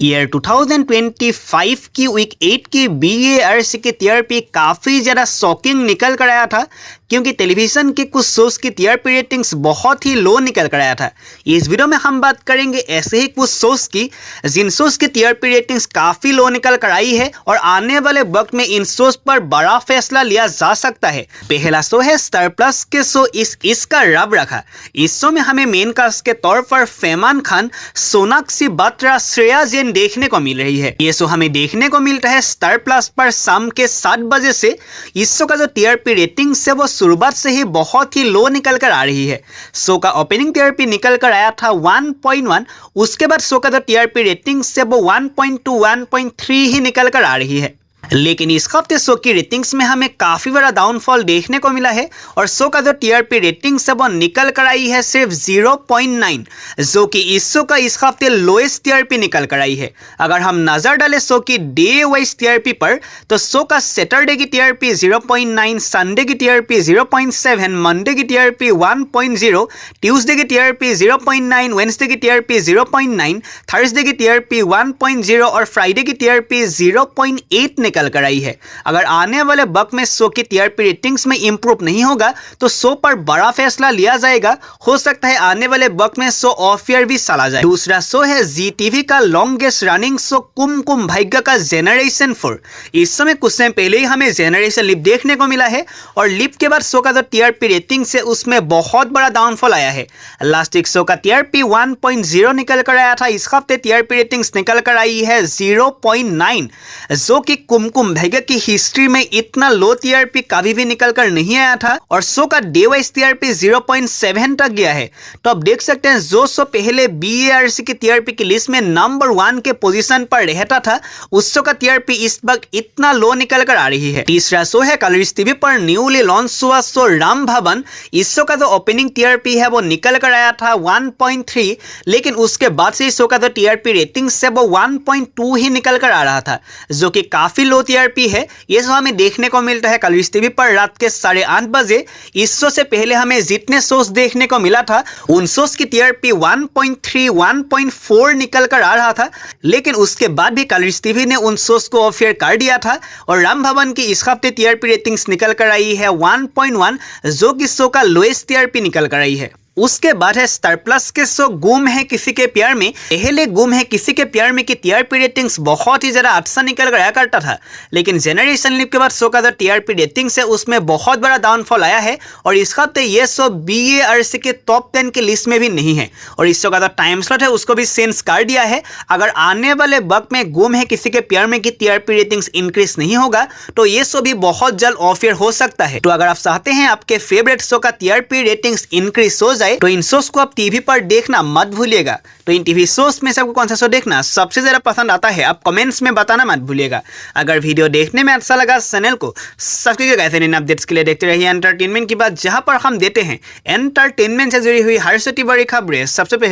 Year 2025 की week 8 की BARC की टीआरपी काफ़ी ज़्यादा शॉकिंग निकल कर आया था, क्योंकि टेलीविज़न के कुछ शोज़ की टीआरपी रेटिंग्स बहुत ही लो निकल कर आया था। इस वीडियो में हम बात करेंगे ऐसे ही कुछ शोज़ की जिन शोज़ की टीआरपी रेटिंग्स काफ़ी लो निकल कर आई है और आने वाले वक्त में इन शोज़ पर बड़ा फैसला लिया जा सकता है। पहला शो है स्टार प्लस के शो इसका रब रखा। इस शो में हमें मेन कास्ट के तौर पर फैमान खान, सोनाक्षी बात्रा, श्रेया जैन देखने को मिल रही है। ये शो हमें देखने को मिलता है स्टार प्लस पर शाम के 7 बजे से। इस शो का जो टीआरपी रेटिंग है वो शुरुआत से ही बहुत ही लो निकल कर आ रही है। शो का ओपनिंग टीआरपी निकल कर आया था 1.1, उसके बाद शो का जो टीआरपी रेटिंग है वो 1.2 1.3 ही निकल कर आ रही है। लेकिन इस हफ्ते शो की रेटिंग्स में हमें काफ़ी बड़ा डाउनफॉल देखने को मिला है और शो का जो टीआरपी रेटिंग्स है वो निकल कर आई है सिर्फ 0.9, जो कि इस शो का इस हफ्ते लोएस्ट टीआरपी निकल कर आई है। अगर हम नज़र डालें शो की डे वाइज टीआरपी पर, तो शो का सैटरडे की टीआरपी 0.9, संडे की टीआरपी 0.7, मंडे की टीआरपी 1.0, ट्यूसडे की टीआरपी 0.9, वेडनेसडे की टीआरपी 0.9, थर्सडे की टीआरपी 1.0 और फ्राइडे की टीआरपी 0.8 निकल कर आई है। अगर आने वाले वक्त में शो की टीआरपी रेटिंग्स में इंप्रूव नहीं होगा तो शो पर बड़ा फैसला लिया जाएगा। हो सकता है आने वाले वक्त में शो ऑफ एयर भी चला जाए। दूसरा शो है जी टीवी का longest running show Kumkum Bhagya का जेनरेशन 4। इस समय कुछ समय पहले ही हमें जेनरेशन लिप देखने को मिला है और लिप के बाद शो का जो टीआरपी रेटिंग है उसमें बहुत बड़ा डाउनफॉल आया है। लास्ट वीक शो का टीआरपी 1.0 निकल कर आया था। इस हफ्ते टीआरपी रेटिंग्स निकल कर आई है 0.9, जो कि कुमकुम भाग्य की हिस्ट्री में इतना लो टीआरपी कभी भी निकल कर नहीं आया था और शो का डे वाइज टीआरपी 0.7 तक गया है। तो आप देख सकते हैं जो शो पहले BARC की टीआरपी की लिस्ट में नंबर 1 के पोजीशन पर रहता था, उस शो का टीआरपी इस वक्त इतना लो निकल कर आ रही है। तीसरा शो है कलर्स टीवी पर न्यूली लॉन्च हुआ शो राम भवन। इस शो का जो ओपनिंग टीआरपी है वो निकल कर आया था 1.3, लेकिन उसके बाद से इस शो का जो टीआरपी रेटिंग है वो 1.2 ही निकल कर आ रहा था, जो कि काफी लो टीआरपी है। ये शो हमें देखने को मिलता है कलर्स टीवी पर रात के 8:30 बजे। इस शो से पहले हमें जितने शोज देखने को मिला था उन शोज की टीआरपी 1.3 1.4 निकल कर आ रहा था, लेकिन उसके बाद भी कलर्स टीवी ने उन शोज को ऑफ एयर कर दिया था और राम भवन की इस हफ्ते टीआरपी रेटिंग्स निकल कर आई है 1.1, जो कि शो का लोएस्ट टीआरपी निकल कर आई है। उसके बाद है स्टार प्लस के शो गुम है किसी के प्यार में। पहले गुम है किसी के प्यार में की टीआरपी रेटिंग्स बहुत ही ज़्यादा अच्छा निकल गया करता था, लेकिन जेनरेशन लिप के बाद शो का जो टीआरपी रेटिंग्स है उसमें बहुत बड़ा डाउनफॉल आया है और इस हफ्ते ये शो BARC के टॉप 10 की लिस्ट में भी नहीं है और इस शो का जो टाइम स्लॉट है उसको भी चेंज कर दिया है। अगर आने वाले वक्त में गुम है किसी के प्यार में की टीआरपी रेटिंग्स इंक्रीज नहीं होगा तो ये शो भी बहुत जल्द ऑफ एयर हो सकता है। तो अगर आप चाहते हैं आपके फेवरेट शो का टीआरपी रेटिंग्स इंक्रीज हो जाए तो इन शोज को आप टीवी पर देखना मत भूलिएगा। तो इन टीवी शोज में से आपको कौन सा शो देखना सबसे ज्यादा पसंद आता है आप कमेंट्स में बताना मत भूलिएगा। अगर वीडियो देखने में अच्छा लगा चैनल को सब्सक्राइब करके ऐसे नए अपडेट्स के लिए देखते रहिए एंटरटेनमेंट की बात, जहां पर हम देते हैं एंटरटेनमेंट से जुड़ी हुई हर छोटी बड़ी खबरें सबसे पहले।